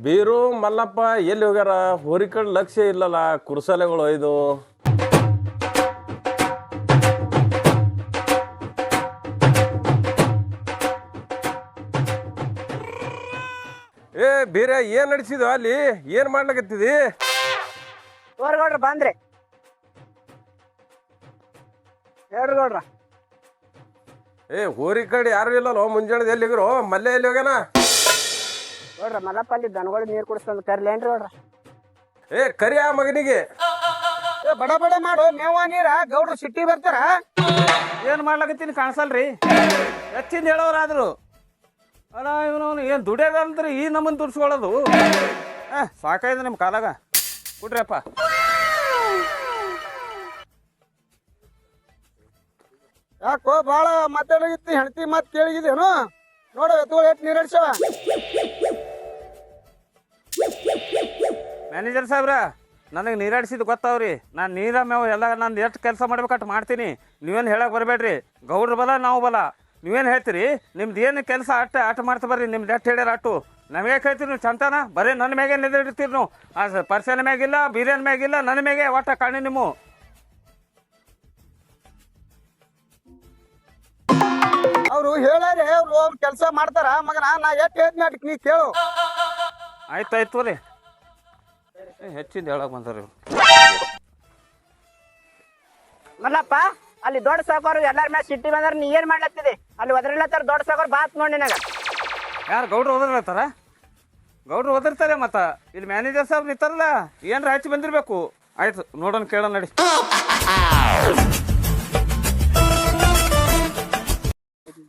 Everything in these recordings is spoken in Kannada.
ಬೀರು ಮಲ್ಲಪ್ಪ ಎಲ್ಲಿ ಹೋಗ್ಯಾರ? ಹೋರಿ ಕಡೆ ಲಕ್ಷ್ಯ ಇಲ್ಲಲ್ಲ, ಕುರ್ಸಲೆಗಳು ಒಯ್ದು. ಏ ಬೀರ, ಏನ್ ನಡಿಸಿದ್ವ ಅಲ್ಲಿ? ಏನ್ ಮಾಡ್ಲಕತ್ತಿದಿ? ಗೌಡ್ರ ಬಂದ್ರಿ ಹೇಳ್ರಿ ಗೌಡ್ರ. ಏ ಹೋರಿ ಕಡೆ ಯಾರು ಇಲ್ಲಲ್ಲೋ, ಮುಂಜಾನೆ ಎಲ್ಲಿ ಹೋಗಿರೋ? ಮಲ್ಲೆ ಎಲ್ಲಿ ಹೋಗ್ಯಾನ? ಗೌಡ್ರ ಮಲ್ಲಪ್ಪ ಅಲ್ಲಿ ದನಗಳು ನೀರು ಕುಡಿಸ್ತಂದ್ ಕರ್ಲೇನ್ರಿ ಗೌಡ್ರ? ಏ ಕರಿ ಆ ಮಗನಿಗೆ. ಬಡ ಬಡ ಮಾಡು ಮೇವ ನೀರ. ಗೌಡ್ರು ಸಿಟ್ಟಿ ಬರ್ತಾರ. ಏನು ಮಾಡ್ಲಕತ್ತೀನಿ ಕಾಣಿಸಲ್ರಿ? ಹೆಚ್ಚಿಂದ ಹೇಳೋರಾದ್ರು ಅಲ್ಲ ಇವನು ಏನು ದುಡಿಯೋದಂದ್ರೆ ಈ ನಮ್ಮನ್ನು ದುಡ್ಸ್ಕೊಳ್ಳೋದು. ಸಾಕಾಯ್ತು ನಿಮ್ಮ ಕಾಲಾಗ. ಕೊಡ್ರಿಯಪ್ಪ. ಯಾಕೋ ಭಾಳ ಮಾತಾಡೋಗಿತ್ತು, ಹೆಂಡತಿ ಮಾತು ಕೇಳಿಗಿದೇನು? ನೋಡು ಎತ್ತುಗಳು ಎಷ್ಟು ನೀರು ಅಡ್ಸವ. ಮ್ಯಾನೇಜರ್ ಸಾಹೇಬ್ರ, ನನಗೆ ನೀರಾಡಿಸಿದ್ದು ಗೊತ್ತಾವ್ರಿ. ನಾನು ನೀರ ಮೇವು ಎಲ್ಲ ನಾನು ಎಷ್ಟು ಕೆಲಸ ಮಾಡ್ಬೇಕಟ್ಟು ಮಾಡ್ತೀನಿ. ನೀವೇನು ಹೇಳಕ್ಕೆ ಬರಬೇಡ್ರಿ. ಗೌಡ್ರು ಬಲ ನಾವು ಬಲ. ನೀವೇನು ಹೇಳ್ತೀರಿ? ನಿಮ್ದು ಏನು ಕೆಲಸ ಆಟ ಮಾಡ್ತಾ ಬರ್ರಿ. ನಿಮ್ದು ಎಷ್ಟು ಹೇಳ್ಯಾರ ಅಟ್ಟು ನಮಗೆ ಹೇಳ್ತೀರಿ ನೀವು ಚಂತಾನ. ಬರೀ ನನ್ನ ಮ್ಯಾಗೆ ನೆದರಿಡ್ತೀರಿ ನೀವು. ಆ ಪರ್ಸನ್ ಮ್ಯಾಗಿಲ್ಲ, ಬೀರೇನ್ ಮ್ಯಾಗಿಲ್ಲ, ನನ್ನ ಮ್ಯಾಗೆ ಒಟ್ಟ ಕಾಣಿ ನೀವು. ಅವ್ರು ಹೇಳಾರೆ, ಅವ್ರು ಕೆಲಸ ಮಾಡ್ತಾರ ಮಗನ. ನಾ ಎಷ್ಟು ಹೇಳ್ತೀನಿ ಅದಕ್ಕೆ ನೀ ಕೇಳು. ಆಯ್ತು ರೀ. ಹೆಚ್ಚಿಂದ ಹೇಳಕ್ ಬಂದಾರ. ಮಲ್ಲಪ್ಪ ಅಲ್ಲಿ ದೊಡ್ಡ ಸಾಕೋರು ಎಲ್ಲಾರ ಮ್ಯಾಲ ಸಿಟ್ಟಿ ಬಂದಾರ. ನೀ ಏನ್ ಮಾಡ್ಲತ್ತಿದಿ ಅಲ್ಲಿ? ಒದರ್ಲತ್ತಾರ ದೊಡ್ಡ ಸಾಕೋರು. ಬಾತ್ ನೋಡಿ ನಿನಗ. ಯಾರು ಗೌಡ್ರು ಓದಿರ್ತಾರ? ಗೌಡ್ರು ಓದಿರ್ತಾರೆ. ಮತ್ತು ಇಲ್ಲಿ ಮ್ಯಾನೇಜರ್ ಸಾಹೇಬ್ ನಿಂತಾರಲ್ಲ, ಏನ್ರ ಹಚ್ಚಿ ಬಂದಿರ್ಬೇಕು. ಆಯ್ತು ನೋಡೋಣ, ಕೇಳೋಣ ನಡಿ.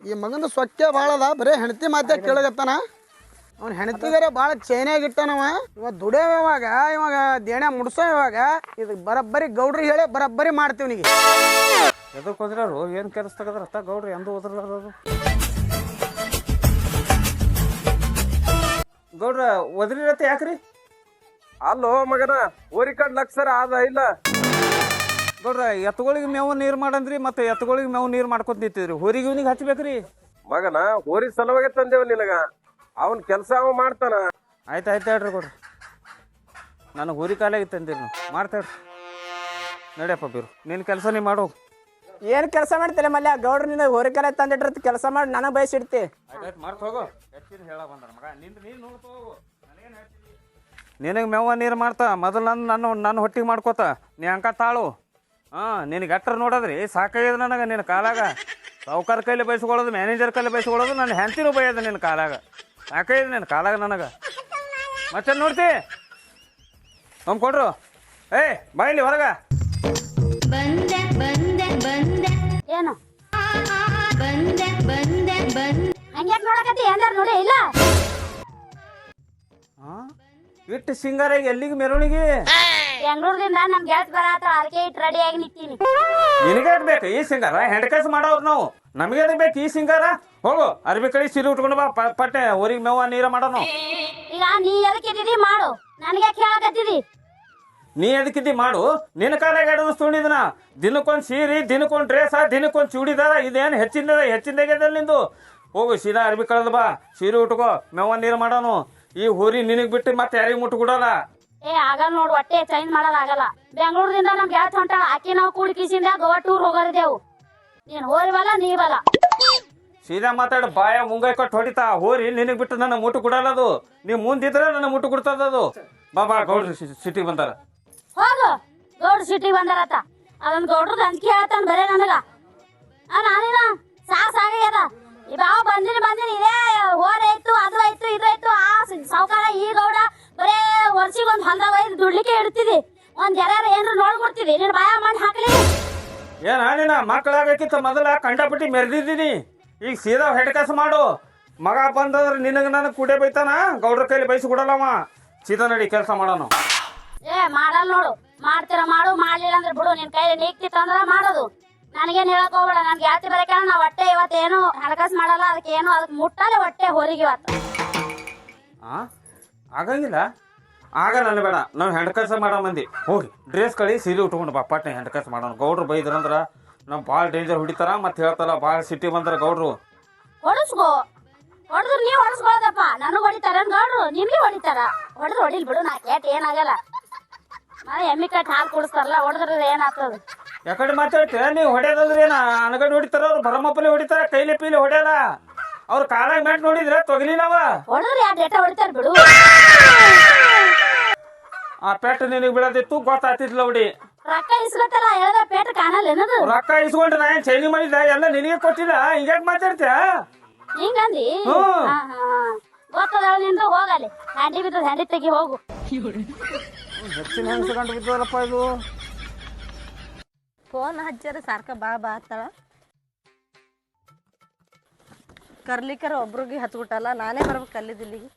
ಈ ಮಗನ ಸೊಕ್ಕೆ ಭಾಳ ಅದ. ಬರೀ ಹೆಂಡತಿ ಮಾತೇ ಕೇಳಗತ್ತಾನ. ಅವ್ನ ಹೆಂಡತಿಗಾರ ಭಾಳ ಚೈನಾಗಿಟ್ಟಾನವ. ಇವಾಗ ದುಡಿಯೋವಾಗ, ಇವಾಗ ದೇಣ ಮುಡ್ಸೋ ಇವಾಗ ಇದು ಬರಬ್ಬರಿ ಗೌಡ್ರಿಗೆ ಹೇಳಿ ಬರಬ್ಬರಿ ಮಾಡ್ತೀವಿ ನಿಗೆ. ಎದಕ್ಕೆ ಹೋದ್ರಾರು? ಏನು ಕೆಲಸ ತೆಗದ್ರತ್ತ ಗೌಡ್ರು? ಎಂದೂ ಓದಿರ್ಲಾರದು. ಗೌಡ್ರ ಒದ್ರಿರತ್ತೆ ಯಾಕ್ರಿ? ಅಲ್ಲೋ ಮಗನ, ಹೋರಿ ಕಡೆ ಲಕ್ಷರ ಆದ ಇಲ್ಲ? ಗೌಡ್ರ ಎತ್ತುಗಳಿಗೆ ಮೇವು ನೀರು ಮಾಡಂದ್ರಿ, ಮತ್ತೆ ಎತ್ತುಗಳಿಗೆ ಮೇವು ನೀರು ಮಾಡ್ಕೊತ ನಿಂತಿದ್ರಿ. ಹೋರಿಗೆ ಇವನಿಗೆ ಹಚ್ಬೇಕ್ರಿ. ಮಗನ ಹೋರಿ ಸಲುವಾಗಿ ತಂದೇವ್ ನಿನಗ. ಅವನ್ ಕೆಲಸ ಅವ ಮಾಡ್ತಾನ. ಆಯ್ತು ಹೇಳ್ರಿ ಗೌಡ್ರ. ನನಗೆ ಹೋರಿ ಕಾಲಾಗಿ ತಂದಿರಿ ನೀವು. ಮಾಡ್ತೇಳ್ರಿ. ನಡಿಯಪ್ಪ ಬೀರು, ನಿನ್ನ ಕೆಲಸ ನೀ ಮಾಡೋ. ಏನು ಕೆಲಸ ಮಾಡ್ತಿಲ್ಲ ಮಲ್ಯ? ಗೌಡ್ರು ನಿನ್ನ ಹೋರಿಕಲೆ ತಂದಿಟ್ಟಿರ್ತ ಕೆಲಸ ಮಾಡಿ ನನಗೆ ಬಯಸಿಡ್ತಿ. ಆಯ್ತು ಮಾಡ್ತು ಹೋಗು. ಹೆಚ್ಚಿನ ಹೇಳ ಬಂದಾರ ಮಗ. ನೀನು ನೋಡ್ತು ಹೋಗು. ನನಗೇನು ಹೇಳ್ತೀನಿ? ನಿನಗೆ ಮೇವ ನೀರು ಮಾಡ್ತಾ ಮೊದಲು ನನ್ನ ಹೊಟ್ಟಿಗೆ ಮಾಡ್ಕೋತ ನೀ ಅಂಕ ತಾಳು. ನಿನಗೆ ಅಟ್ರ ನೋಡೋದ್ರಿ ಸಾಕಾಗ್ಯದ ನನಗೆ. ನಿನ್ನ ಕಾಲಾಗ ಸಾವುಕಾರ ಕೈಲಿ ಬಯಸ್ಕೊಳ್ಳೋದು, ಮ್ಯಾನೇಜರ್ ಕೈಲಿ ಬಯಸ್ಕೊಳ್ಳೋದು, ನನ್ನ ಹೆಂಡತಿನೂ ಬೈಯೋದು ನಿನ್ನ ಕಾಲಾಗ. ಸಾಕಾಗ್ಯದ ನಿನ್ನ ಕಾಲಾಗ ನನಗೆ. ಮತ್ತೆ ನೋಡ್ತಿ ನಮ್ಮ ಕೊಡ್ರು. ಬಾಯಿಲಿ ಹೊರಗ. ಏನು ಹಂಗ್ಯಾಕ್ ನೋಡಕತ್ತಿ? ಎಲ್ಲಾರು ನೋಡಿ ಇಲ್ಲ? ಇಟ್ಟು ಸಿಂಗಾರಾಗಿ ಎಲ್ಲಿಗೆ ಮೆರವಣಿಗೆ? ಬೆಂಗಳೂರಿಂದ ನಮ್ ಗೆಳತ್ ಬರತ್ತ, ಅದಕ್ಕೆ ಇಟ್ಟು ರೆಡಿ ಆಗಿ ನಿಂತೀನಿ. ನಿನಗೆ ಬೇಕು ಈ ಸಿಂಗಾರ? ಹೆಂಡಕಾಸು ಮಾಡೋರು ನಾವು. ನಮಗೆ ಬೇಕು ಈ ಸಿಂಗಾರ? ಹೋಗು ಅರ್ಬಿ ಕಳಿ ಸೀರೆ ಉಟ್ಕೊಂಡು ಬಾ. ಪಟ್ಟೆ ಊರಿಗೆ ಮೇವ ನೀರ ಮಾಡೋಣ. ಈಗ ನೀ ಎದಕ್ಕಿದ್ದೀರಿ ಮಾಡು, ನನಗೆ ಕೇಳಕತ್ತಿದಿ? ನೀ ಎದಕ್ಕಿದ್ದಿ ಮಾಡು. ನಿನ್ನ ಕಾಲಾಗ ಎರಡು ತುಣಿದನ. ದಿನಕ್ಕೊಂದು ಸೀರೆ, ದಿನಕ್ಕೊಂದು ಡ್ರೆಸ್, ದಿನಕ್ಕೊಂದು ಚೂಡಿದಾರ. ಇದೇನು ಹೆಚ್ಚಿಂದಾಗ್ಯದಲ್ಲ ನಿಂದು. ಹೋಗು ಸೀದಾ ಅರ್ಬಿ ಕಳೆದ ಬಾ, ಸೀರೆ ಉಟ್ಕೋ, ಮೇವ ನೀರು ಮಾಡೋನು. ಈ ಹೋರಿ ನಿನಗೆ ಬಿಟ್ಟು ಮತ್ತೆ ಯಾರಿಗೆ ಮುಟ್ಟು ಕೊಡಲ್ಲ. ಆಗಲ್ಲ ನೋಡು, ಹೊಟ್ಟೆ ಚೇಂಜ್ ಮಾಡೋದಾಗಲ್ಲ. ಬೆಂಗಳೂರಿಂದ ನಮ್ ಗೆಳತ್ ಹೊಂಟಾಳ, ಆಕಿ ನಾವು ಕೂಡಿ ಕಿಸಿಂದ ಗೋವಾ ಟೂರ್ ಹೋಗೋರಿದ್ದೇವು. ನೀನ್ ಹೋರಿ ಬಲ್ಲ, ನೀ ಬಲ್ಲ. ಸೀದಾ ಮಾತಾಡು. ಬಾಯ ಮುಂಗೈ ಕೊಟ್ಟು ಹೊಡಿತಾ. ಹೋರಿ ನಿನಗೆ ಬಿಟ್ಟು ನನ್ನ ಮುಟ್ಟು ಕೊಡಲ್ಲದು. ನೀವು ಮುಂದಿದ್ರೆ ನನ್ನ ಮುಟ್ಟು ಕೊಡ್ತದದು. ಬಾ ಗೌಡ್ರು ಸಿಟಿಗೆ ಬಂದಾರ. ಹೋಗು, ಗೌಡ್ರು ಸಿಟಿಗೆ ಬಂದಾರತ್ತ. ಅದೊಂದು ಗೌಡ್ರದ್ದು ಅಂಜಿಕೆ ಹೇಳ್ತಾನ ಬರೇ ನನಗ. ನಾನೇನ ಸಾಕಾಗ್ಯದ. ಈ ಬಾವ ಬಂದಿನಿ ಇದೇ ಹೋರ್ ಆಯ್ತು, ಅದು ಆಯ್ತು, ಇದು ಆಯ್ತು. ಆ ಸಾವುಕಾರ ಈ ಗೌಡ ಬರೇ ವರ್ಷಿಗೊಂದು ಹೊಲ್ದಾಗ ಒಯ್ದು ದುಡ್ಲಿಕ್ಕೆ ಇಡ್ತಿದಿ. ಒಂದ್ ಯಾರು ಏನ್ರು ನೋಡ್ಕೊಡ್ತಿದಿ. ನೀನ್ ಬಾಯ ಮಾಡಿ ಹಾಕ್ಲಿ. ನೀನ ಮಕ್ಕಳಾಗಕ್ಕಿಂತ ಮೊದಲ ಕಂಡಪಟ್ಟಿ ಮೆರೆದಿದ್ದೀನಿ. ಈಗ ಸೀದಾ ಹೆಡ್ಕಾಸು ಮಾಡು. ಮಗ ಬಂದ್ರೆ ನಿನಗೆ ನನಗೆ ಕುಡಿಯ ಬೈತಾನ. ಗೌಡ್ರ ಕೈಲಿ ಬಯಸಿ ಕೊಡಲ್ಲವ. ಸೀದಾ ನಡಿ ಕೆಲಸ ಮಾಡೋಣ. ಮಾಡಲ್ ನೋಡು. ಮಾಡ್ತೀರ ಮಾಡು, ಮಾಡ್ಲಿಲ್ಲ ಅಂದ್ರೆ ಬಿಡು. ನಿನ್ ಕೈಲಿ ನೀಗ್ತಿತ್ತಂದ್ರ ಮಾಡೋದು. ನನಗೇನ್ ಹೇಳಕ್ ಹೋಗ್ಬೇಡ. ನನ್ಗೆ ಯಾತಿ ಬರಕ ನಾ ಹೊಟ್ಟೆ ಇವತ್ತೇನು ಹಣಕಾಸು ಮಾಡಲ್ಲ. ಅದಕ್ಕೆ ಮುಟ್ಟಲ್ಲ ಹೊಟ್ಟೆ ಹೊರಗೆ ಇವತ್ತು. ಆಗಂಗಿಲ್ಲ. ಆಗಲ್ಲ ಬೇಡ. ನಾವು ಹೆಂಡ್ಕಸ ಮಾಡೋ ಮಂದಿ. ಹೋಗಿ ಡ್ರೆಸ್ ಕಳಿ ಸೀರೆ ಉಟ್ಕೊಂಡು ಬಾ. ಪಟ್ನೆ ಹೆಂಡ್ಕಸ ಮಾಡೋಣ. ಗೌಡ್ರು ಬೈದ್ರಂದ್ರ ನಾವು ಭಾಳ ಡೇಂಜರ್ ಹೊಡಿತಾರ. ಮತ್ತೆ ಹೇಳ್ತಾರ ಭಾಳ ಸಿಟಿ ಬಂದ್ರ ಗೌಡ್ರು. ಹೊಡಿಸ್ಕೋ ಹೊಡೆದ್ರು ನೀವ್ ಹೊಡ್ಸ್ಕೊಳದಪ್ಪ ನನಗ್ ಹೊಡಿತಾರ ಗೌಡ್ರು ನಿನ್ಗೆ ಹೊಡಿತಾರ ಹೊಡೆದ್ರು ಹೊಡಿಲ್ ಬಿಡು ನಾ ಕೇಟ್ ಏನಾಗಲ್ಲ ಮನೆ ಎಮ್ಮಿ ಕಟ್ ಹಾಲು ಕುಡಿಸ್ತಾರಲ್ಲ ಹೊಡೆದ್ರ ಏನಾಗ್ತದ ಯಾಕಡೆ ಮಾತಾಡ್ತೀರ ನೀವು ಹೊಡೆಯೋದಂದ್ರೆ ಏನ ಅನಗಡೆ ಹೊಡಿತಾರ ಅವ್ರು ಬರಮಪ್ಪಲೆ ಹೊಡಿತಾರ ಕೈಲಿ ಪೀಲಿ ಹೊಡೆಯಲ್ಲ ಅವ್ರ ಕಾಲಾಗ ಮೆಟ್ ನೋಡಿದ್ರೆ ತೊಗಲಿ ನಾವ ಹೊಡೆದ್ರು ಯಾರು ಡೇಟ ಹೊಡಿತಾರ ಬಿಡು ಆ ಪೆಟ್ಟು ನಿನಗೆ ಬೀಳದಿತ್ತು ಗೊತ್ತಾಗ್ತಿದ್ಲ ಹುಡಿ ರೊಕ್ಕ ಇಸ್ಕೊತಲ್ಲ ಹೇಳ್ದ ಪೇಟ ಕಾಣಲ್ಲ ಏನದು ರೊಕ್ಕ ಇಸ್ಕೊಂಡ್ರೆ ನಾ ಏನ್ ಚೈನಿ ಮಾಡಿದ ಎಲ್ಲ ನಿನಗೆ ಕೊಟ್ಟಿಲ್ಲ ಹಿಂಗ್ಯಾಕ್ ಮಾತಾಡ್ತೀಯ ಹಿಂಗಂದಿ ಗೊತ್ತದ ನಿಂದು ಹೋಗಲಿ ಹ್ಯಾಂಡಿ ಬಿದ್ದದ ಹ್ಯಾಂಡಿ ತೆಗಿ ಹೋಗು ಹೆಚ್ಚಿನ ಹೆಂಗಸ್ಕೊಂಡು ಬಿದ್ದವರಪ್ಪ ಇದು ಫೋನ್ ಹಚ್ಚಾರ ಸಾರ್ಕ ಬಾ ಆತಾಳ ಕರ್ಲಿಕ್ಕರ ಒಬ್ರಿಗೆ ಹಚ್ಬಿಟ್ಟಲ್ಲ ನಾನೇ ಬರ್ಬೇಕು ಅಲ್ಲಿದ್ದಿಲ್ಲಿಗೆ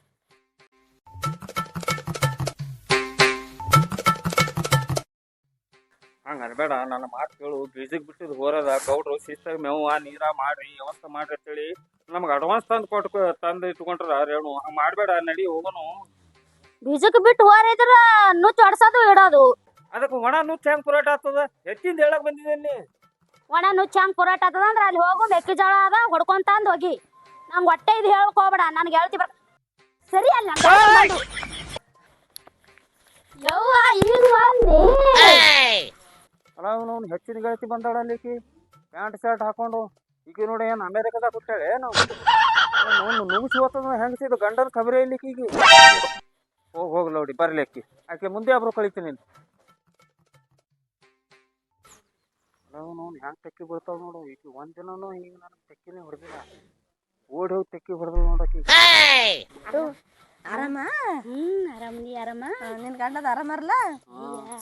ಹಂಗ ಅನ್ಬೇಡ ನನ್ನ ಮಾತು ಕೇಳು ಬೀಜಕ್ ಬಿಟ್ಟಿದ್ ಹೋರದ ಗೌಡ್ರು ಶಿಸ್ತಾಗ ಮೇವ ನೀರ ಮಾಡ್ರಿ ವ್ಯವಸ್ಥೆ ಮಾಡ್ರಿ ಅಂತೇಳಿ ನಮ್ಗೆ ಅಡ್ವಾನ್ಸ್ ತಂದು ಇಟ್ಕೊಂಡ್ರ ರೇಣು ಹಂಗ ಮಾಡ್ಬೇಡ ನಡಿ ಹೋಗೋನು ಬೀಜಕ್ಕೆ ಬಿಟ್ಟು ಹೋರಿದ್ರ ನುಚ್ಚು ಹೊಡ್ಸೋದು ಇಡೋದು ಅದಕ್ಕೆ ಒಣ ನುಚ್ಚ ಹೆಂಗ್ ಪುರಾಟ ಆಗ್ತದ ಹೆಚ್ಚಿಂದ ಹೇಳಕ್ ಬಂದಿದ್ದೀನಿ ಒಣ ನುಚ್ಚು ಹೆಂಗ್ ಪುರಾಟ ಆಗ್ತದ ಅಂದ್ರೆ ಅಲ್ಲಿ ಹೋಗು ಮೆಕ್ಕೆಜೋಳ ಅದ ಹೊಡ್ಕೊಂತಂದ್ ಹೋಗಿ ನಂಗೆ ಹೊಟ್ಟೆ ಇದು ಹೇಳಕ್ ಹೋಗ್ಬೇಡ ನನ್ಗೆ ಹೇಳ್ತಿ ಸರಿ ಅಲ್ಲ ಯವ್ವ ಈಗ ಅಲ್ಲ ಅವ್ನು ಹೆಚ್ಚಿನ ಗೆಳತಿ ಬಂದಾಳ ಅಲ್ಲಿಕಿ ಪ್ಯಾಂಟ್ ಶರ್ಟ್ ಹಾಕೊಂಡು ಈಗ ನೋಡಿ ಏನು ಅಮೇರಿಕದಾಗ ಕೊಟ್ಟಾಳೆ ಏನು ನುಗ್ಸಿ ಹೋಗ್ತದ ಹೆಂಗಸಿದು ಗಂಡನ ಖಬರೇ ಇಲ್ಲಿಕ್ಕೆ ಈಗ ಹೋಗ್ಲಿ ನೋಡಿ ಬರ್ಲಿ ಅಕ್ಕಿ ಆಕೆ ಮುಂದೆ ಒಬ್ರು ಕಳಿತೀನಿ ಅವನು ಹೆಂಗೆ ತೆಕ್ಕಿ ಬಿಡ್ತಾವ ನೋಡು ಈಗ ಒಂದಿನೂ ಈಗ ನನಗೆ ತೆಕ್ಕಿನೇ ಹೊಡೆದಿಲ್ಲ ಓಡಿ ಹೋಗಿ ತೆಕ್ಕಿ ಹೊಡೆದ ನೋಡಕ್ಕೆ ಆರಾಮ ಆರಾಮ ನೀ ಆರಾಮ ನಿನ್ ಗಂಡದ ಆರಾಮರ್ಲ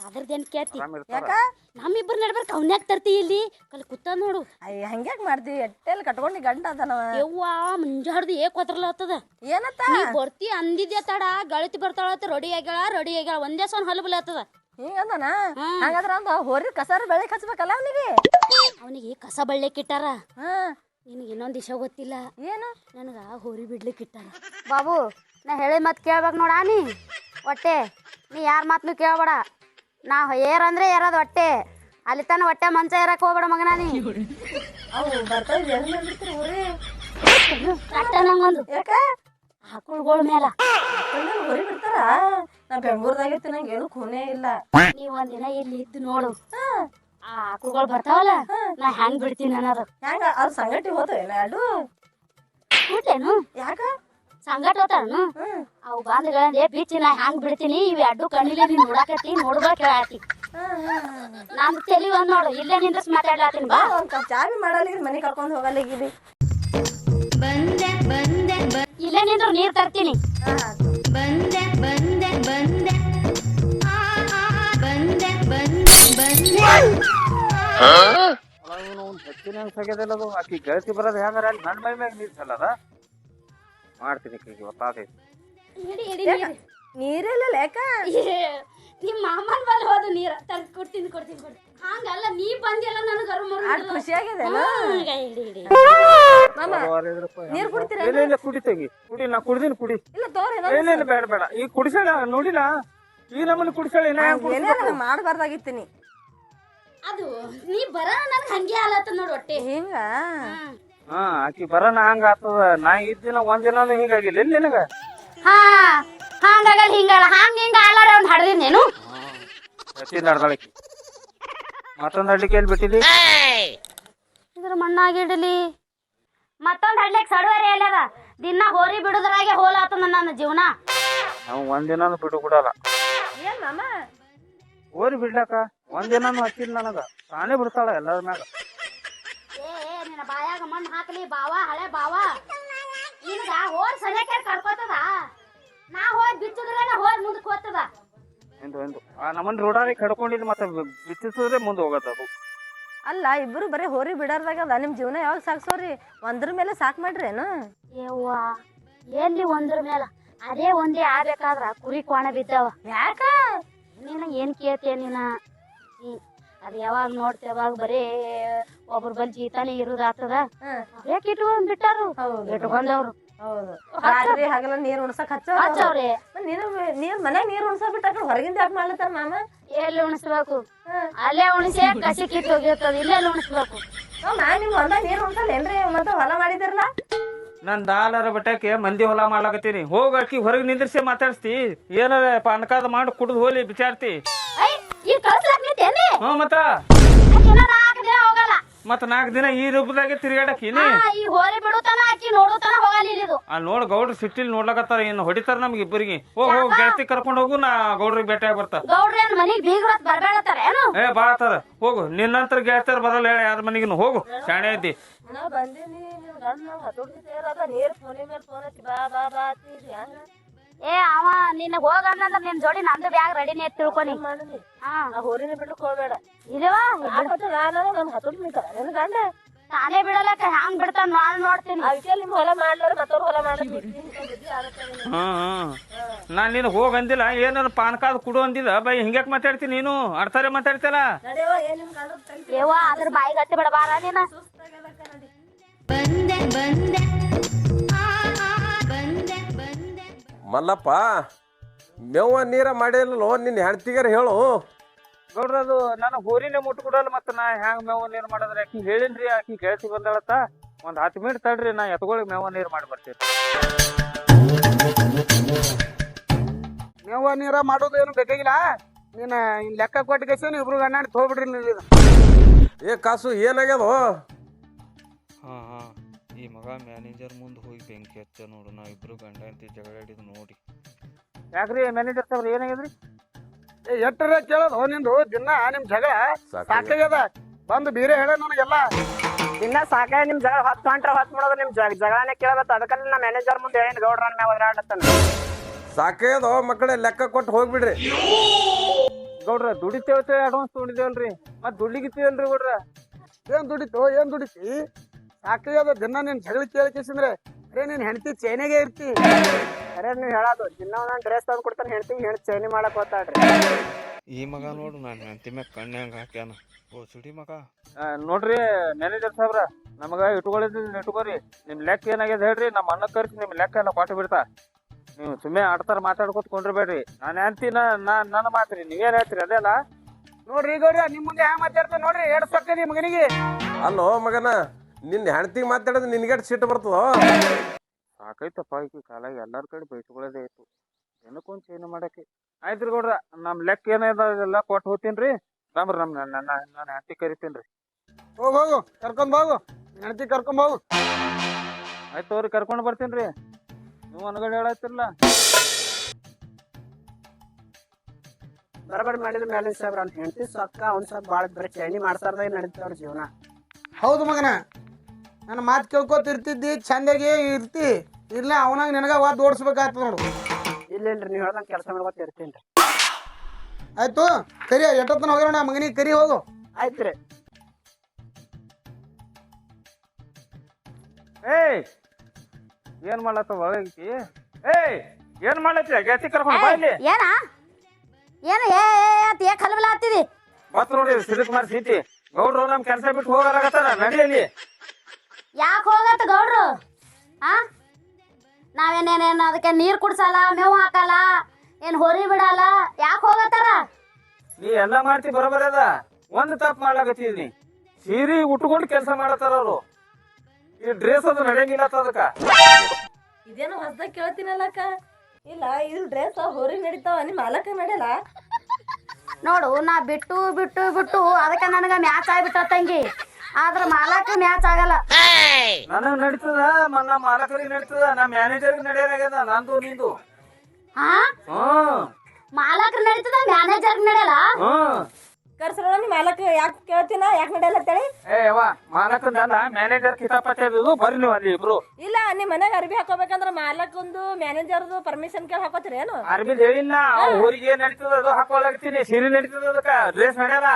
ಅದ್ರದ್ದೇನ್ ಕೇಳ್ತಿ ಯಾಕ ನಮ್ಮಿಬ್ಬರು ನಡ್ಬರ್ಕ ಅವ್ನ್ಯಾಕ್ ತರ್ತಿ ಇಲ್ಲಿ ಕಲ್ ಕೂತ ನೋಡು ಅಯ್ಯ ಹಂಗ್ಯಾಕ್ ಮಾಡ್ದಿ ಎಟ್ಟೆಲ್ ಕಟ್ಕೊಂಡಿ ಗಂಡ ಅದನವ ಯವ್ವ ಮುಂಜಾಡ್ದು ಏಕ್ ಹೋದ್ರಲತ್ತದ ಏನತ್ತ ನೀ ಬರ್ತಿ ಅಂದಿದ್ದೆ ತಡ ಗಳತಿ ಬರ್ತಾಳತ್ತ ರೆಡಿ ಆಗ್ಯಾಳ ಒಂದೇ ಸೊನ್ ಹಲ್ಬಲ ಆತದ ಹಿಂಗಂದನ ಹಾಗಾದ್ರ ಅಂದ ಹೋರಿ ಕಸಾರ ಬೆಳೆ ಹಚ್ಬೇಕಲ್ಲ ಅವನಿಗೆ ಕಸ ಬಳ್ಳಿಕ್ ಇಟ್ಟಾರ ಹಾ ನಿನಗೆ ಇನ್ನೊಂದ್ ದಿವಸ ಗೊತ್ತಿಲ್ಲ ಏನು ನನಗ ಹೋರಿ ಬಿಡ್ಲಿಕ್ಕೆ ಇಟ್ಟಾರ ಬಾಬು ನಾ ಹೇಳಿ ಮತ್ ಕೇಳ್ಬೇಕು ನೋಡ ನೀ ಹೊಟ್ಟೆ ನೀ ಯಾರ ಮಾತನ್ನು ಕೇಳ್ಬೇಡ ನಾ ಏರಂದ್ರೆ ಏರೋದು ಹೊಟ್ಟೆ ಅಲ್ಲಿ ತನ ಹೊಟ್ಟೆ ಮಂಚ ಏರಕ್ ಹೋಗ್ಬೇಡ ಮಗನ ನೀ ಅವು ಬರ್ತಾವ ನಂಗೊಂದು ಯಾಕ ಆಕಳುಗಳ ಮೇಲ ಹೊರಿ ಬಿಡ್ತಾರ ನಾ ಬೆಂಗಳೂರದಾಗೈತಿ ನಂಗೆ ಏನು ಖೂನೇ ಇಲ್ಲ ನೀ ಒಂದಿನ ಇಲ್ಲಿ ಇದ್ದು ನೋಡು ಆ ಆಕಳುಗಳು ಬರ್ತಾವಲ್ಲ ನಾ ಹೆಂಗ್ ಬಿಡ್ತೀನಿ ಅನ್ನೋದು ಹೆಂಗ ಅವ್ರ ಸಂಗಟಿ ಹೋತವೇನ ಅಡು ಬಿಟ್ಟೇನು ಯಾಕ ಸಂಗಟ ಹೋತಾನು ಅವು ಬಾಂಧಗಳಂದೆ ಬಿಚ್ಚಿ ನಾ ಹೆಂಗ್ ಬಿಡ್ತೀನಿ ಇವು ಅಡ್ಡು ಕಣ್ಣಿಲೆ ನೀನ್ ನೋಡಾಕತ್ತಿ ನೋಡ್ಬೇಕು ಹೇಳಾತಿ ನಂದು ತಲಿ ಒಂದ್ ನೋಡು ಇಲ್ಲೇ ನಿಂದ್ರಸ್ ಮಾತಾಡ್ಲಾತೀನಿ ಬಾ ಒಂದ್ ಕಪ್ ಚಾವಿ ಮಾಡಲ್ಲ ಮನೆ ಕರ್ಕೊಂಡ್ ಹೋಗಲ್ಲ ಇಲ್ಲೇ ನಿಂದ್ರು ನೀರ್ ತರ್ತೀನಿ ಹೆಚ್ಚಿನ ಸಗ್ಯದಲ್ಲ ಅದು ಆಕಿ ಗೆಳತಿ ಬರೋದು ಹೆಂಗಾರ ಅಲ್ಲಿ ನನ್ನ ಮೈ ಮ್ಯಾಗ ನೀರು ಸಲ್ಲದ ಮಾಡ್ತೀನಿ ಈಗ ಗೊತ್ತಾಗೈತಿ ನೀರಿಲ್ಲ ಯಾಕ ನಿಮ್ ಮಾಮನ್ ಬಲ್ ಹೋದ ನೀರ ತರ್ದ್ ಕೊಡ್ತೀನಿ ಹಂಗಲ್ಲ ನೀ ಬಂದಿಲ್ಲ ನನಗ ಖುಷಿಯಾಗಿದೆ ನೀರ್ ಕುಡಿತೀರ ಇಲ್ಲ ಕುಡಿತೇಗಿ ಕುಡಿ ನಾ ಕುಡ್ದೀನಿ ಕುಡಿ ಇಲ್ಲ ತೋರಿ ಏನೇನು ಬೇಡ ಬೇಡ ಈಗ ಕುಡಿಸಾಳ ನೋಡಿಲ್ಲ ಈ ನಮ್ಮನ್ನ ಕುಡಿಸಾಳ ಏನೇನ ಮಾಡಬಾರ್ದಾಗಿತ್ತೀನಿ ಅದು ನೀ ಬರ ನನ್ಗ ಹಂಗೆ ಆಲತ್ತ ನೋಡ್ ಹೊಟ್ಟೆ ಹಿಂಗ ಹಾ ಆಕಿ ಬರೋಣ ಹಂಗ ಆಗ್ತದ ನಾ ಇದ್ದಿನ ಒಂದಿನ ಹಿಂಗಾಗಿಲ್ಲ ಎಲ್ಲಿ ನಿನಗ ಹಾ ಹಂಗಾಗಲ್ಲ ಹಿಂಗಲ್ಲ ಹಿಂಗ ಆಲಾರ ಅವ್ನ್ ಹಡ್ದಿನೇನು ಹೆಚ್ಚಿನ ನಡ್ದಾಳಕಿ ಮತ್ತೊಂದು ಹಡ್ಲಿಕ್ಕೆ ಎಲ್ಲಿ ಬಿಟ್ಟಿದಿ ಇದ್ರ ಮಣ್ಣಾಗಿಡಲಿ ಮತ್ತೊಂದ್ ಹಡ್ಲಿಕ್ ಸಡುವರಿ ಎಲ್ಲದ ದಿನ ಹೋರಿ ಬಿಡುದ್ರಾಗೆ ಹೋಲಾತದ ನನ್ನ ಜೀವನ ನಾವು ಒಂದಿನ ಬಿಡು ಬಿಡಲ್ಲ ಏನ್ ಮಾಮ ಹೋರಿ ಬಿಡ್ಲಕ್ಕ ಒಂದಿನಾನು ಹಚ್ಚಿಲ್ಲ ನನಗ ತಾನೇ ಬಿಡ್ತಾಳ ಎಲ್ಲರ ಮ್ಯಾಗ ಏ ನಿನ್ನ ಬಾಯಾಗ ಮಣ್ಣು ಹಾಕಲಿ ಬಾವ ಹಳೆ ಬಾವ ನಿನಗ ಹೋರ್ ಸನೇಕ ಕರ್ಕೋತದ ನಾ ಹೋಗಿ ಬಿಚ್ಚಿದ್ರೆ ಹೋರ್ ಮುಂದಕ್ಕೆ ಹೋಗ್ತದ ಎಂದು ನಮ್ಮನ್ನ ರೋಡಾಗಿ ಕಡ್ಕೊಂಡಿದ್ದು ಮತ್ತೆ ಬಿಚ್ಚಿಸಿದ್ರೆ ಮುಂದೆ ಹೋಗತ್ತ ಅದು ಅಲ್ಲ ಇಬ್ರು ಬರೀ ಹೋರಿ ಬಿಡಾರ್ದಾಗದ ನಿಮ್ ಜೀವನ ಯಾವಾಗ ಸಾಕ್ಸೋರಿ ಒಂದ್ರ ಮೇಲೆ ಸಾಕ್ ಮಾಡ್ರೇನು ಯವ್ವ ಎಲ್ಲಿ ಒಂದ್ರ ಮೇಲ ಅದೇ ಒಂದೇ ಆಗ್ಬೇಕಾದ್ರ ಕುರಿ ಕೋಣ ಬಿದ್ದಾವ ಯಾಕ ನೀನ ಏನ್ ಕೇಳ್ತೀಯ ನೀನ ಅದ್ ಯಾವಾಗ ನೋಡ್ತಿ ಯಾವಾಗ ಬರೀ ಒಬ್ರ ಬಲ್ ಜೀತಾನೆ ಇರುದಾಗ್ತದ ಯಾಕೆ ಇಟ್ಕೊಂಡ್ ಬಿಟ್ಟಾರು ಇಟ್ಕೊಂಡವ್ರು ಹೌದು ರಾತ್ರಿ ಹಗಲ ನೀರ್ ಉಣ್ಸಕ್ ಹಚ್ಚವ್ರಿ ನೀರ್ ಮನ್ಯಾಗ ನೀರ್ ಉಣ್ಸ ಬಿಟ್ಟ ಹೊರಗಿಂದ ಯಾಕೆ ಮಾಡ್ಲತ್ತಾರ ಮಾಮ ಎಲ್ಲಿ ಉಣಿಸ್ಬೇಕು ಅಲ್ಲೇ ಉಣಿಸಿ ಕಸಿ ಕಿತ್ತು ಹೋಗಿರ್ತದ ಇಲ್ಲೆಲ್ಲಿ ಉಣಿಸ್ಬೇಕು ನಾ ನಿಮ್ ಹೊಲ್ದಾಗ ನೀರ್ ಉಣ್ಸಲ್ಲ ಏನ್ರಿ ಮತ್ತೆ ಹೊಲ ಮಾಡಿದಿರಲ್ಲ ನನ್ ದಾಲರ ಬಟ್ಟಕ್ಕೆ ಮಂದಿ ಹೊಲ ಮಾಡ್ಲಾಕತ್ತೀನಿ. ಹೋಗ ಆಕಿ ಹೊರಗೆ ನಿಂದ್ರಿಸಿ ಮಾತಾಡ್ಸ್ತಿ. ಏನಾರ ಪಾನಕಾದ ಮಾಡಿ ಕುಡ್ದು ಹೋಲಿ ಬಿಚಾರ್ತಿ. ಐ ಈ ಕಳ್ಸ್ಲಾಕ್ ನಿಂತೇನಿ ಹ್ಞೂ ಮತ್ತ ಆಕಿನ 4 ದಿನ ಹೋಗಲ್ಲ. ಮತ್ತ 4 ದಿನ ಈ ರೂಪದಾಗೆ ತಿರ್ಗಾಡಕೀನಿ. ಈ ಹೋರಿ ಬಿಡುತ್ತಾನ ಆಕಿ ನೋಡುತ್ತಾನ ಹೋಗಲ್ಲ ಇಲ್ಲಿದು. ಅಲ್ಲಿ ನೋಡ್ ಗೌಡ್ರು ಸಿಟ್ಟಿಲ್ ನೋಡ್ಲಾಕತ್ತಾರ. ಇನ್ನು ಹೊಡಿತಾರ ನಮ್ಗೆ ಇಬ್ಬರಿಗೆ. ಹೋಗ್ ಗೆಳತಿ ಕರ್ಕೊಂಡು ಹೋಗು. ನಾ ಗೌಡ್ರಿಗೆ ಭೇಟಿಯಾಗಿ ಬರ್ತಾ. ಗೌಡ್ರೇನ್ ಮನಿಗ್ ಬೀಗ್ರತ್ ಬರ್ಬೇಡತ್ತಾರ ಏನು? ಬಾತಾರ ಹೋಗು. ನಿನ್ನಂತರ ಗೆಳತಿಯರ್ ಬರಲ್ಲ ಹೇಳ ಯಾರ ಮನೆಗಿನ. ಹೋಗು ಶಾಣೆ ಇದ್ದಿ. ನಾ ಬಂದೀನಿ ನಿಮ್ ಗಂಡ ಹತೋಟಿ ಸೇರದ ನೀರ್ ಫೋನಿ ಮೇಲೆ ಫೋನ್ ಹಚ್ಚಿ ಬಾ ಬಾ ಬಾ ಅಂತಿದ್ರಿ ಏ ಅವ ನಿನ್ನ ಹೋಗಂದ್ರ ನಿನ್ ಜೋಡಿ ನಂದು ಬ್ಯಾಗ್ ರೆಡಿನೇ ತಿಳ್ಕೊನಿ. ಮಾಡಿದ್ರಿ ಹಾ ಆ ಹೋರಿನ ಬಿಡ್ಲಿಕ್ಕೆ ಹೋಗ್ಬೇಡ. ಇಲ್ಲವಾ ನಾನು ನನ್ ಹತೋಟಿ ನಿಂತಾರ ನಿನ್ ಗಂಡ ತಾನೇ ಬಿಡಲಕ್ಕ ಹ್ಯಾಂಗ್ ಬಿಡ್ತಾನ ನಾನ್ ನೋಡ್ತೀನಿ. ಅದಕ್ಕೆ ನಿಮ್ ಹೊಲ ಮಾಡ್ಲಾರ ಮತ್ತವ್ರ ಹೊಲ ಮಾಡ್ಲಿ. ನಾನ್ ನೀನು ಹೋಗ್ ಅಂದಿಲ್ಲ. ಏನಾರ ಪಾನಕಾದ ಕುಡು ಅಂದಿಲ್ಲ. ಬೈ ಹಿಂಗ್ಯಾಕ್ ಮಾತಾಡ್ತೀನಿ ನೀನು? ಅರ್ಥಾರೆ ಮಾತಾಡ್ತಿಲ್ಲ. ನಡೆಯವ ಏನ್ ನಿಮ್ ಗಂಡ ಏವ ಅದ್ರ ಬಾಯಿ ಗಟ್ಟಿ ಬಿಡಬಾರ ನೀನ. ಮಲ್ಲಪ್ಪ ಮೇವ ನೀರ ಮಾಡಿಲ್ಲೋ ನಿನ್ನ ಹೆಣ್ತಿಗಾರ ಹೇಳು. ಗೌಡ್ರ ಅದು ನಾನು ಹೋರಿನೇ ಮುಟ್ಟು ಕೊಡಲ್ಲ. ಮತ್ತ ನಾ ಹ್ಯಾಂಗ ಮೇವ ನೀರ್ ಮಾಡೋದ್ರ? ಆಕಿ ಹೇಳಿನ್ರಿ, ಆಕಿ ಗೆಳತಿ ಬಂದಾಳತ್ತ. ಒಂದ್ 10 ಮಿನಿಟ್ ತಡ್ರಿ, ನಾ ಎತ್ಕೊಳ್ಳಿ ಮೇವ ನೀರ್ ಮಾಡಿ ಬರ್ತೀನಿ. ಮೇವ ನೀರ ಮಾಡೋದು ಏನು ಬೇಕಾಗಿಲ್ಲ. ನೀನು ಲೆಕ್ಕ ಕೊಟ್ಟಿಗೆ ಇಬ್ರು ಗಂಡ ಹೋಗ್ಬಿಡ್ರಿ ನೀವು. ಏ ಕಾಸು ಏನಾಗ್ಯದೋ? ಹಾ ಈ ಮಗ ಮ್ಯಾನೇಜರ್ ಮುಂದೆ ಹೋಗಿ ಬೆಂಕಿ ಹಚ್ಚ ನೋಡು. ನಾ ಇಬ್ರು ಗಂಡ ಅಂತ ಜಗಳಾಡಿದ್ ನೋಡಿ. ಯಾಕ್ರಿ ಮ್ಯಾನೇಜರ್ ಸಾಬ್ರ ಏನಾಗ್ಯದ್ರಿ? ಎಟ್ಟರ ಕೇಳೋದು ನಿಂದು ದಿನ ನಿಮ್ ಜಗಳ ಸಾಕಾಗ್ಯದ. ಬಂದು ಬೇರೆ ಹೇಳ ನನಗೆಲ್ಲ ದಿನ ಸಾಕಾಗ ನಿಮ್ ಜಗಳ ಹೊತ್ತು ಹೊಂಟ್ರ ಹೊತ್ತು ಮಾಡೋದು ನಿಮ್ ಜಗಳನೇ ಕೇಳಬೇಕು. ಅದಕ್ಕಲ್ಲಿ ನಾ ಮ್ಯಾನೇಜರ್ ಮುಂದೆ ಹೇಳಿನ ಗೌಡ್ರ ಮ್ಯಾಗ ಒದರಾಡತ್ತಾನ. ಸಾಕಾಗ್ಯದೋ ಮಕ್ಕಳೇ, ಲೆಕ್ಕ ಕೊಟ್ಟು ಹೋಗ್ಬಿಡ್ರಿ. ಗೌಡ್ರ ದುಡಿತೇವತ್ತೇಳಿ ಅಡ್ವಾನ್ಸ್ ತೊಗೊಂಡಿದ್ದೇವಲ್ರಿ. ಮತ್ ದುಡ್ಲಿಗಿತ್ತೀವಲ್ರಿ ಗೌಡ್ರ? ಏನ್ ದುಡಿತಿ ಸಾಕಾಗ್ಯದ. ದಿನ ನಿನ್ ಜಗಳ ಕೇಳಕಿಸಿದ್ರೆ ಅರೇ ನೀನ್ ಹೆಂಡತಿ ಚೈನೆಗೆ ಇರ್ತಿ. ಅರೆ ನೀವ್ ಹೇಳೋದು ದಿನ ಒಂದೊಂದು ಡ್ರೆಸ್ ತಂದು ಕೊಡ್ತಾನೆ ಹೆಣ್ತಿ ಚೈನಿ ಮಾಡಕ್ ಹೋಗ್ತಾಳ್ರಿ. ಈ ಮಗ ನೋಡು ನಾನು ಹೆಂಡತಿ ಮ್ಯಾಗ ಕಣ್ಣಂಗ ಹಾಕ್ಯಾನ. ಓ ಸುಡಿ ಮಗ. ನೋಡ್ರಿ ಮ್ಯಾನೇಜರ್ ಸಾಬ್ರ, ನಮಗ ಇಟ್ಕೊರಿ. ನಿಮ್ ಲೆಕ್ಕ ಏನಾಗ್ಯದ ಹೇಳ್ರಿ. ನಮ್ಮ ಅಣ್ಣ ಕರ್ಸಿ ನಿಮ್ ಲೆಕ್ಕ ಎಲ್ಲ ಕೊಟ್ಟು ಬಿಡ್ತಾ. ನೀವು ಸುಮ್ಮನೆ ಆಡ್ತಾರ ಮಾತಾಡ್ಕೊತ ಕೊಂಡ್ರಬೇಡ್ರಿ. ನಾನು ಹೆಂಡ್ತಿನ ನನ್ನ ಮಾತ್ರಿ ನೀವೇನ್ ಹೇಳ್ತೀರಿ ಅದೆಲ್ಲ. ನೋಡ್ರಿ ಗೌಡ್ರ ನಿಮ್ ಮುಂದೆ ಹ್ಯಾಂಗ ಮಾತಾಡ್ತಾರ ನೋಡ್ರಿ. ಎರಡು ಸೊಕ್ಕದಿ ಮಗನಿಗೆ. ಅಲ್ಲೋ ಮಗನ, ನಿನ್ನ ಹೆಣ್ತಿಗೆ ಮಾತಾಡೋದು ನಿನ್ಗೆಟ್ ಸಿಟ್ಟು ಬರ್ತದೋ? ಸಾಕೈತಪ್ಪ ಈ ಕಾಲಾಗ ಎಲ್ಲಾರ ಕಡೆ ಬೈಸ್ಕೊಳ್ಳೋದೇ ಆಯ್ತು. ಏನಕ್ಕೊಂದು ಚೇಂಜ್ ಮಾಡಕ್ಕೆ. ಆಯ್ತ್ರಿ ಗೌಡ್ರ, ನಮ್ ಲೆಕ್ಕ ಏನಾಯ್ದೆಲ್ಲ ಕೊಟ್ಟು ಹೋಗ್ತೀನ್ರಿ. ರಾಮ್ರಿ ನಾನು ಹೆಂಡತಿ ಕರಿತೀನಿ. ಹೋಗು ಕರ್ಕೊಂಡ್ ಹೋಗು. ಹೆಂಡತಿ ಕರ್ಕೊಂಡ್ ಹೋಗು. ಆಯ್ತು ಅವ್ರಿಗೆ ಕರ್ಕೊಂಡು ಬರ್ತೀನಿ. ನೀವು ಅನ್ಗಡೆ ಹೇಳತ್ತಿರಲ್ಲ. ಬರಬರ್ ಮಾಡಿದ ಮ್ಯಾನೇಜ್ ಸಾಬ್ರ ಅವ್ನ ಹೆಂಡತಿ ಸೊಕ್ಕ ಅವ್ನ ಸ್ವಲ್ಪ ಭಾಳ ಬರೀ ಚೈನಿ ಮಾಡ್ತಾರ್ದಾಗ ನಡೀತಾವ್ರ ಜೀವನ. ಹೌದು ಮಗನ, ನನ್ನ ಮಾತು ಕೇಳ್ಕೊತಿರ್ತಿದ್ದಿ, ಚಂದಾಗಿ ಇರ್ತಿ. ಇಲ್ಲ ಅವನಾಗ ನಿನಗ ವಾದ್ ಓಡಿಸ್ಬೇಕಾಗ್ತದ ನೋಡು. ಇಲ್ಲೇನ್ರಿ ನೀವು ಹೇಳ್ದಂಗೆ ಕೆಲಸ ಮಾಡ್ಕೊತ ಇರ್ತೀನಿ. ಆಯ್ತು ಕರಿ. ಎಷ್ಟೊತ್ತನ ಹೋಗೋಣ ಮಗನಿಗೆ ಕರಿ ಹೋಗು. ಆಯ್ತ್ರಿ. ಏಯ್ ಏನ್ ಮಾಡ್ಲತ್ತ ಒಳಗಿ? ಏಯ್ ಏನ್ ಮಾಡ್ಲತ್ತಿ? ಗೆಳತಿ ಕರ್ಕೊಂಡು ಬಾ ಇಲ್ಲಿ. ಏನ ಏನು ಏ ಕಲ್ಬಲ ಹತ್ತಿದಿ? ಮತ್ ನೋಡಿ ಶಿವಕುಮಾರ್ ಸೀತಿ ಗೌಡ್ರು ನಮ್ ಕೆಲಸ ಬಿಟ್ಟು ಹೋಗಲಾಗತ್ತಾರ. ನಡಿಯಲ್ಲಿ. ಯಾಕೆ ಹೋಗತ್ತ ಗೌಡ್ರು? ಆ ನಾವೇನೇನೇನು ಅದಕ್ಕೆ ನೀರ್ ಕುಡ್ಸಲ್ಲ, ಮೇವು ಹಾಕಲ್ಲ, ಏನ್ ಹೊರಿ ಬಿಡಲ್ಲ. ಯಾಕೆ ಹೋಗತ್ತಾರ? ನೀ ಎಲ್ಲಾ ಮಾಡ್ತಿ ಬರೋಬರ ಅದ. ಒಂದ್ ತಪ್ಪು ಮಾಡ್ಲಾಕತ್ತೀನಿ. ಸೀರಿ ಉಟ್ಕೊಂಡು ಕೆಲಸ ಮಾಡತ್ತಾರ ಅವ್ರು. ಈ ಡ್ರೆಸ್ ಅದು ನಡೆಯಂಗಿಲ್ಲ ಅದಕ್ಕ. ಇದೇನು ಹೊಸದಾಗ ಕೇಳ್ತೀನಲ್ಲಕ್ಕ. ಇಲ್ಲ ಇದು ಡ್ರೆಸ್ ಹೊರಗೆ ನಡೀತಾವ, ನಿಮ್ಮ ಮಾಲಕ ನಡೆಯಲ್ಲ. ನೋಡು ನಾ ಬಿಟ್ಟು ಬಿಟ್ಟು ಬಿಟ್ಟು ಅದಕ್ಕೆ ನನಗ ಮ್ಯಾಚ್ ಆಗ್ಬಿಟ್ಟ ತಂಗಿ. ಆದ್ರ ಮಾಲಕ ಮ್ಯಾಚ್ ಆಗಲ್ಲ. ನನಗ್ ನಡೀತದ, ನಮ್ಮ ಮಾಲಕರಿಗೆ ನಡೀತದ, ನಮ್ಮ ಮ್ಯಾನೇಜರ್ಗೆ ನಡೆಯಲಾಗ್ಯದ. ನಂದು ನಿಂದು. ಹಾ ಹ್ಮ್ ಮಾಲಕ್ರ ನಡೀತದ, ಮ್ಯಾನೇಜರ್ ನಡೆಯಲ್ಲ. ಹ್ಮ್ ಕರ್ಸರ ನಿಮ್ಮ ಮಾಲಕ ಯಾಕೆ ಕೇಳ್ತೀನ ಯಾಕೆ ನಡೆಯಲ್ಲ ಅಂತೇಳಿ. ಏ ಯವ್ವ, ಮಾಲಕಂದಲ್ಲ ಮ್ಯಾನೇಜರ್ ಕಿತಾಪತಿ ಬರೀ ನೀವು ಅಲ್ಲಿ ಇಬ್ರು. ಇಲ್ಲ ನಿಮ್ಮ ಮನೆಗೆ ಅರ್ಬಿ ಹಾಕೋಬೇಕಂದ್ರ ಮಾಲಕಂದು ಮ್ಯಾನೇಜರ್ದು ಪರ್ಮಿಷನ್ ಕೇಳಿ ಹಾಕೋತೀರಿ ಏನು? ಅರ್ಬಿ ಹೇಳಿಲ್ಲ. ಊರಿಗೆ ನಡೀತದ ಅದು ಹಾಕೋಲಾಗ್ತೀನಿ. ಸೀರೆ ನಡೀತದ ಅದಕ್ಕ ಡ್ರೆಸ್ ನಡೆಯಲ್ಲ.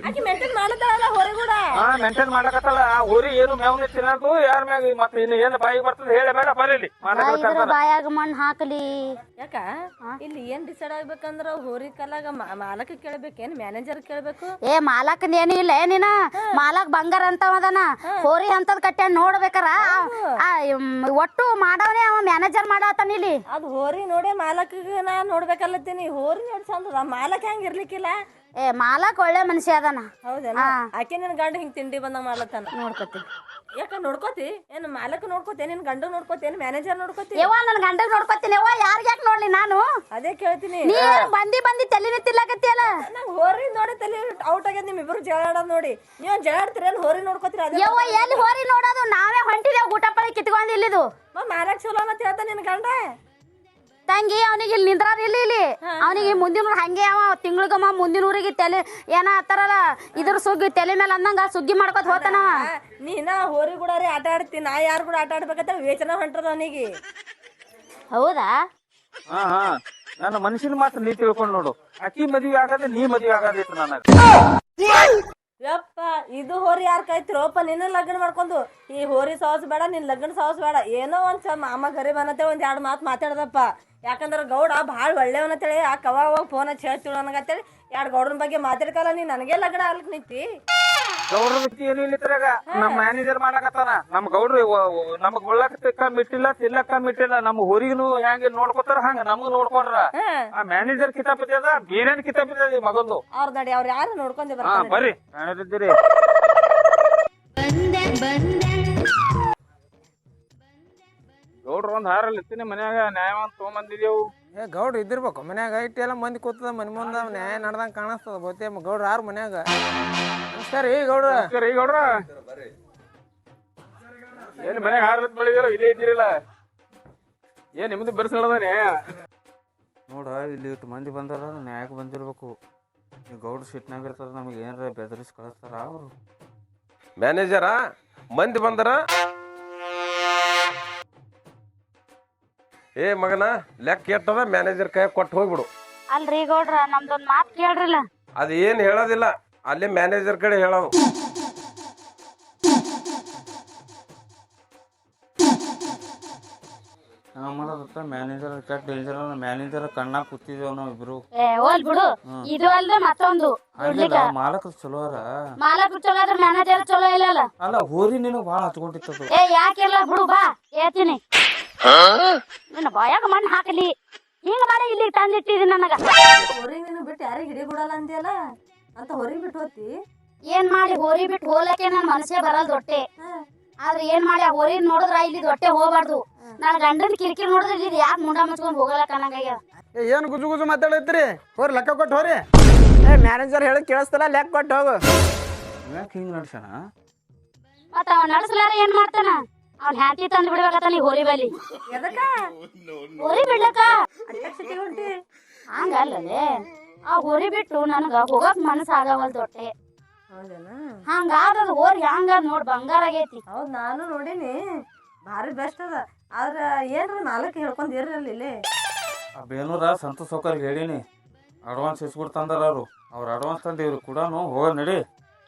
ಆಕಿ ಮೇಂಟೈನ್ ಮಾಡತಾಳಲ್ಲ ಹೊರಗೆ ಕೂಡ. ಹಾ ಮೇಂಟೈನ್ ಮಾಡ್ಲಕತ್ತಲ್ಲ. ಊರಿ ಏನು ಮೇವ್ನ ತಿನ್ನೋದು ಯಾರ ಮ್ಯಾಗ ಮತ್ತೆ ಇನ್ನು ಏನು ಬಾಯಿ ಬರ್ತದೆ ಹೇಳಬೇಡ. ಬರೀಲಿ ಬಾಯಾಗ ಮಣ್ಣು ಹಾಕಲಿ. ಯಾಕ ಇಲ್ಲಿ ಏನ್ ಡಿಸೈಡ್ ಆಗ್ಬೇಕಂದ್ರ ಹೋರಿ ಕಾಲಾಗ ಮಾಲಕ ಕೇಳ್ಬೇಕೇನ್ ಮ್ಯಾನೇಜರ್ ಕೇಳ್ಬೇಕು? ಏ ಮಾಲಕನ್ ಏನು ಇಲ್ಲ ಏನಿನ. ಮಾಲಕ್ ಬಂಗಾರ ಅಂತ ಅದನ ಹೋರಿ ಅಂತದ್ ಕಟ್ಟ ನೋಡ್ಬೇಕಾರ. ಒಟ್ಟು ಮಾಡವನೇ ಅವ ಮ್ಯಾನೇಜರ್ ಮಾಡತಾನ ಇಲ್ಲಿ. ಅದು ಹೋರಿ ನೋಡಿ ಮಾಲಕ ನಾ ನೋಡ್ಬೇಕಲ್ಲತ್ತೀನಿ. ಹೋರಿ ನೋಡಿ ಚಂದದ ಮಾಲಕ್ ಹೆಂಗ್ ಇರ್ಲಿಕ್ಕಿಲ್ಲ. ಏ ಮಾಲಕ್ ಒಳ್ಳೆ ಮನುಷ್ಯ ಅದಾನ. ಹೌದೇನ ಆಕೆ ನಿನ್ ಗಂಡ ಹಿಂಗ್ ತಿಂಡಿ ಬಂದಂಗ ಮಾಡ್ಲತ್ತಾನ. ನೋಡ್ಕೊತೀನಿ. ಯಾಕ ನೋಡ್ಕೋತಿ ಏನು ಮಾಲಕ್ ನೋಡ್ಕೋತಿ ನಿನ್ ಗಂಡ ನೋಡ್ಕೋತಿ ಏನು ಮ್ಯಾನೇಜರ್ ನೋಡ್ಕೋತಿ? ಯವ್ವ ನನ್ ಗಂಡಗ್ ನೋಡ್ಕೊತೀನಿ ಯವ್ವ, ಯಾರಿಗ್ ಯಾಕೆ ನೋಡ್ಲಿ ನಾನು? ಅದೇ ಕೇಳ್ತೀನಿ. ನೀ ಬಂದಿ ತಲೆನೇ ತಿಲ್ಲಕತ್ತಿಯಲ್ಲ. ನಂಗ್ ಹೋರಿ ನೋಡಿ ತಲೆ ಔಟ್ ಆಗ್ಯದ. ನಿಮ್ ಇಬ್ರು ಜಗಳ ಆಡೋದ್ ನೋಡಿ ನೀವ್ ಜಗಳ ಆಡ್ತೀರ ಹೋರಿ ನೋಡ್ಕೋತೀರ? ಅದೇ ಯವ್ವ ಎಲ್ಲಿ ಹೋರಿ ನೋಡೋದು, ನಾವೇ ಹೊಂಟಿದೇವ್ ಊಟ ಪಳಿ ಕಿತ್ಕೊಂಡ್ ಇಲ್ಲಿದು. ಮಾಲಕ್ ಚಲೋ ಅಂತ ಹೇಳ್ತಾ ನಿನ್ ಗಂಡ. ತಂಗಿ ಅವನಿಗೆ ಇಲ್ಲಿ ನಿಂದ್ರಾರ ಇಲ್ಲಿ ಅವನಿಗೆ ಮುಂದಿನ ಹಂಗೆ ಅವ ತಿಂಗಳಿಗಮ್ಮ ಮುಂದಿನ ಊರಿಗೆ ತಲೆ ಏನ ಆತಾರಲ್ಲ ಇದ್ರ ಸುಗ್ಗಿ ತಲೆ ಮೇಲೆ ಅಂದಂಗ ಸುಗ್ಗಿ ಮಾಡ್ಕೊತ ಹೋತಾನ. ನೀನ ಹೋರಿ ಕೂಡ ಆಟ ಆಡ್ತೀನಿ, ನಾ ಯಾರು ಕೂಡ ಆಟ ಆಡ್ಬೇಕಂತ ವೇಚನ ಹೊಂಟದ ಅವನಿಗೆ. ಹೌದಾ? ಹಾ ಹಾ ನನ್ನ ಮನುಷ್ಯನ ಮಾತ್ರ ನೀ ತಿಳ್ಕೊಂಡು ನೋಡು. ಅಕ್ಕಿ ಮದ್ವೆ ಆಗದೆ ನೀ ಮದ್ವೆ ಆಗದಿತ್ತು ನನಗ. ಯಪ್ಪ ಇದು ಹೋರಿ ಯಾರು ಕಾಯ್ತಿರೋಪ್ಪ? ನಿನ್ನ ಲಗ್ನ ಮಾಡ್ಕೊಂಡು ಈ ಹೋರಿ ಸಾಹಸ ಬೇಡ, ನಿನ್ ಲಗ್ನ ಸಾಹಸ ಬೇಡ. ಏನೋ ಒಂದ್ ಮಾಮ ಗರೀಬ್ ಅನ್ನತ್ತೆ ಒಂದ್ 2 ಮಾತು ಮಾತಾಡ್ದಪ್ಪ. ಯಾಕಂದ್ರ ಗೌಡ ಭಾಳ ಒಳ್ಳೆಯವನಂತೇಳಿ ಆ ಕವಾಗ ಫೋನ್ ಹಚ್ಚಿ ಹೇಳ್ತಿಳು ನನಗಂತೇಳಿ 2 ಗೌಡನ ಬಗ್ಗೆ ಮಾತಾಡ್ಕಲ್ಲ. ನೀ ನನಗೆ ಲಗ್ನ ಆಗ್ಲಿಕ್ ನಿಂತಿ. ಗೌಡ್ರ ವ್ಯಕ್ತಿ ಏನು ಇಲ್ಲಿತ್ರಾಗ ನಮ್ ಮ್ಯಾನೇಜರ್ ಮಾಡಕತ್ತಾನ. ನಮ್ ಗೌಡ್ರು ನಮಗ್ ಉಳ್ಳಾಕ ಮಿಟ್ಟಿಲ್ಲ ತಿಲ್ಲಕ್ಕ ಮಿಟ್ಟಿಲ್ಲ. ನಮ್ ಊರಿಗೂ ಹೆಂಗ ನೋಡ್ಕೊತಾರ ಹಂಗ ನಮಗ್ ನೋಡ್ಕೊಂಡ್ರ. ಆ ಮ್ಯಾನೇಜರ್ ಕಿತಾಪತಿ ಅದ, ಬೇರೇನ್ ಕಿತಾಪತಿ ಅದ ಮಗಂದು. ಅವ್ರ ನಡಿ ಅವ್ರ ಯಾರು ನೋಡ್ಕೊಂಡೆ ಬರ್ರಿ ಮ್ಯಾನೇಜರ್. ಗೌಡ್ರ ಒಂದ್ ಹಾರಲ್ಲಿ ಇರ್ತೀನಿ ಮನ್ಯಾಗ ನ್ಯಾಯವಂತ ತೊಗೊಂಬಂದಿದೇವು. ಏ ಗೌಡ್ರು ಇದ್ದಿರ್ಬೇಕು ಮನ್ಯಾಗ. ಇಟ್ಟು ಎಲ್ಲ ಮಂದಿ ಕೂತದ ಮನೆ ಮುಂದೆ ನ್ಯಾಯ ನಡ್ದಂಗೆ ಕಾಣಿಸ್ತದ. ಬಹುತೇ ಗೌಡ್ರು ಯಾರು ಮನ್ಯಾಗ? ನಮಸ್ಕಾರ ರೀ ಗೌಡ್ರ. ಈ ಗೌಡ್ರ ಏನ್ ಮನ್ಯಾಗ ಹಾರತ್ ಬೆಳಿದಿರ ಇಲ್ಲೇ ಇದ್ದೀರಿಲ್ಲ? ಏನ್ ನಿಮ್ದು ಬೆರ್ಸಳದ ನ್ಯಾಯ? ನೋಡ ಇಲ್ಲಿ ಇಟ್ಟು ಮಂದಿ ಬಂದಾರ, ನ್ಯಾಯಕ್ಕೆ ಬಂದಿರ್ಬೇಕು. ಈ ಗೌಡ್ರ ಸಿಟ್ನಾಗ ಇರ್ತಾರ, ನಮಗೆ ಏನಾರ ಬೆದರಿಸಿ ಕಳಿಸ್ತಾರ ಅವರು. ಮ್ಯಾನೇಜರ ಮಂದಿ ಬಂದರ ಏ ಮಗನ ಲೆಕ್ಕ ಎಟ್ಟದ ಮ್ಯಾನೇಜರ್ ಕೈ ಕೊಟ್ಟು ಹೋಗ್ಬಿಡು. ಅಲ್ರಿ ಗೌಡ್ರ ನಮ್ದೊಂದ್ ಮಾತ್ ಕೇಳ್ರಿಲ್ಲ. ಅದು ಏನು ಹೇಳೋದಿಲ್ಲ, ಅಲ್ಲಿ ಮ್ಯಾನೇಜರ್ ಕಡೆ ಹೇಳೋದು. ಮ್ಯಾನೇಜರ್ ಕೆಟ್ಟ ಡೇಂಜರ್. ಮ್ಯಾನೇಜರ್ ಕಣ್ಣಾಗ ಕೂತಿದ್ದೇವ್ ನಾವ್ ಇಬ್ರು. ಏ ಹೋಲ್ ಬಿಡು. ಇದು ಅಲ್ದ ಮತ್ತೊಂದು ಮಾಲಕರು ಚಲೋ ಅರ. ಮಾಲಕ್ ಚಲೋ ಆದ್ರೆ ಮ್ಯಾನೇಜರ್ ಚಲೋ ಇಲ್ಲಲ್ಲ. ಅಲ್ಲ ಹೋರಿ ನಿನಗ್ ಬಾಳ ಹಚ್ಕೊಂಡಿತ್ತು. ಏ ಯಾಕಿಲ್ಲ ಬಿಡು, ಬಾ ಹೇಳ್ತೀನಿ. ನಿನ್ನ ಬಾಯಾಗ ಮಣ್ಣು ಹಾಕಲಿ ಹಿಂಗ ಮಾಡಿ ಇಲ್ಲಿ ತಂದಿಟ್ಟಿದಿ ನನಗ. ಹೋರಿ ನೀನು ಬಿಟ್ಟು ಯಾರಿಗೆ ಹಿಡಿ ಬಿಡಲ್ಲ ಅಂತೀಯಲ್ಲ ಅಂತ ಹೋರಿ ಬಿಟ್ಟು ಹೋತಿ. ಏನ್ ಮಾಡಿ ಹೋರಿ ಬಿಟ್ಟು ಹೋಲಕ್ಕೆ ನನ್ ಮನಸ್ಸೇ ಬರಲ್ ದೊಟ್ಟೆ. ಆದ್ರೆ ಏನ್ ಮಾಡಿ ಆ ಹೋರಿ ನೋಡಿದ್ರ ಇಲ್ಲಿ ದೊಟ್ಟೆ ಹೋಗ್ಬಾರ್ದು. ನನ್ ಗಂಡನ ಕಿರಿಕಿರಿ ನೋಡಿದ್ರೆ ಇಲ್ಲಿ ಯಾಕೆ ಮುಂಡ ಮುಚ್ಕೊಂಡ್ ಹೋಗಲ್ಲ ಕಣಂಗ. ಏನು ಗುಜು ಗುಜು ಮಾತಾಡತ್ರಿ? ಹೋರಿ ಲೆಕ್ಕ ಕೊಟ್ಟು ಹೋರಿ. ಏ ಮ್ಯಾನೇಜರ್ ಹೇಳಿ ಕೇಳಿಸ್ತಲ್ಲ, ಲೆಕ್ಕ ಕೊಟ್ಟು ಹೋಗು. ಯಾಕೆ ಹಿಂಗ್ ನಡ್ಸಣ? ಮತ್ತ ಅವ ನಡ್ಸಲಾರ ಏನ್ ಮಾಡ್ತಾನ? ಅವ್ನ ಹ್ಯಾಂತಿ ತಂದು ಬಿಡ್ಬೇಕತ್ತ ನೀ ಹೋರಿ ಬಲಿ. ಎದಕ್ಕ ಹೋರಿ ಬಿಡ್ಲಕ್ಕ ಅಧ್ಯಕ್ಷತೆ ಹೊಂಟಿ ಹಂಗಲ್ಲೇ. ಆ ಹೋರಿ ಬಿಟ್ಟು ನನಗ ಹೋಗಕ್ ಮನಸ್ಸು ಆಗವಲ್ ದೊಟ್ಟೆ. ಹೌದೇನ? ಹಂಗಾದ ಹೋರಿ ಹಂಗ ನೋಡ್ ಬಂಗಾರ ಆಗೈತಿ. ಹೌದ್ ನಾನು ನೋಡೀನಿ, ಭಾರಿ ಬೆಸ್ಟ್ ಅದ. ಆದ್ರ ಏನ್ರಿ ನಾಲ್ಕು ಹೇಳ್ಕೊಂಡ್ ಇರ್ರಲ್ಲ ಇಲ್ಲಿ. ಆ ಬೇನೂರ ಸಂತೋಷ್ ಸೌಕರ್ಗೆ ಹೇಳೀನಿ, ಅಡ್ವಾನ್ಸ್ ಇಸ್ಬಿಡ್ತಂದಾರ ಅವರು. ಅವ್ರ ಅಡ್ವಾನ್ಸ್ ತಂದು ಇವ್ರು ಕೂಡ ಹೋಗ ನಡಿ.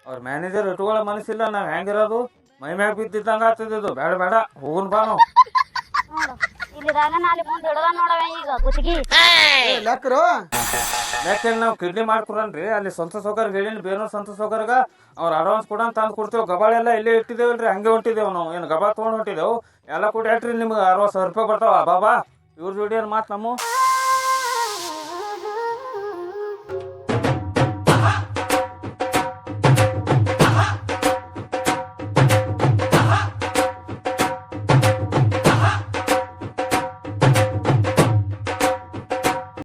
ಅವ್ರ ಮ್ಯಾನೇಜರ್ ಇಟ್ಕೊಳ್ಳೋ ಮನಸ್ಸಿಲ್ಲ. ನಾವ್ ಹೆಂಗಿರೋದು ಮೈ ಮ್ಯಾಗ ಬಿದ್ದಿದ್ದಂಗ ಆಗ್ತದಿದ್ದು. ಬೇಡ ಬೇಡ ಹೋಗುನ್ ಬಾ ನಾವು. ಇಲ್ಲಿ ನಾಳೆ ಮುಂದೆ ಹಿಡ್ದ ನೋಡವ ಈಗ ಕುತ್ತಿಗೆ ಲೆಕ್ಕರು ಯಾಕೆ ನಾವು ಕಿಡ್ನಿ ಮಾಡ್ಕೊರನ್ರಿ. ಅಲ್ಲಿ ಸಂತೋಷ್ ಸೌಕರ್ಗೆ ಹೇಳೀನಿ, ಬೇನೂರ್ ಸಂತೋಷ್ ಸೌಕರ್ಗ ಅವ್ರ ಅಡ್ವಾನ್ಸ್ ಕೂಡ ತಂದು ಕೊಡ್ತೇವೆ. ಗಬಾಳ ಎಲ್ಲ ಇಲ್ಲೇ ಇಟ್ಟಿದ್ದೇವಲ್ರಿ, ಹಂಗೆ ಹೊಂಟಿದ್ದೇವೆ ನಾವು. ಏನು ಗಬಾ ತೊಗೊಂಡು ಹೊಂಟಿದ್ದೇವು ಎಲ್ಲ ಕೂಡ. ನಿಮ್ಗೆ 60,000 ರೂಪಾಯಿ ಬರ್ತಾವ. ಬಾಬಾ ಇವ್ರ ಜೋಡಿ ಮಾತು ನಮ್ಮ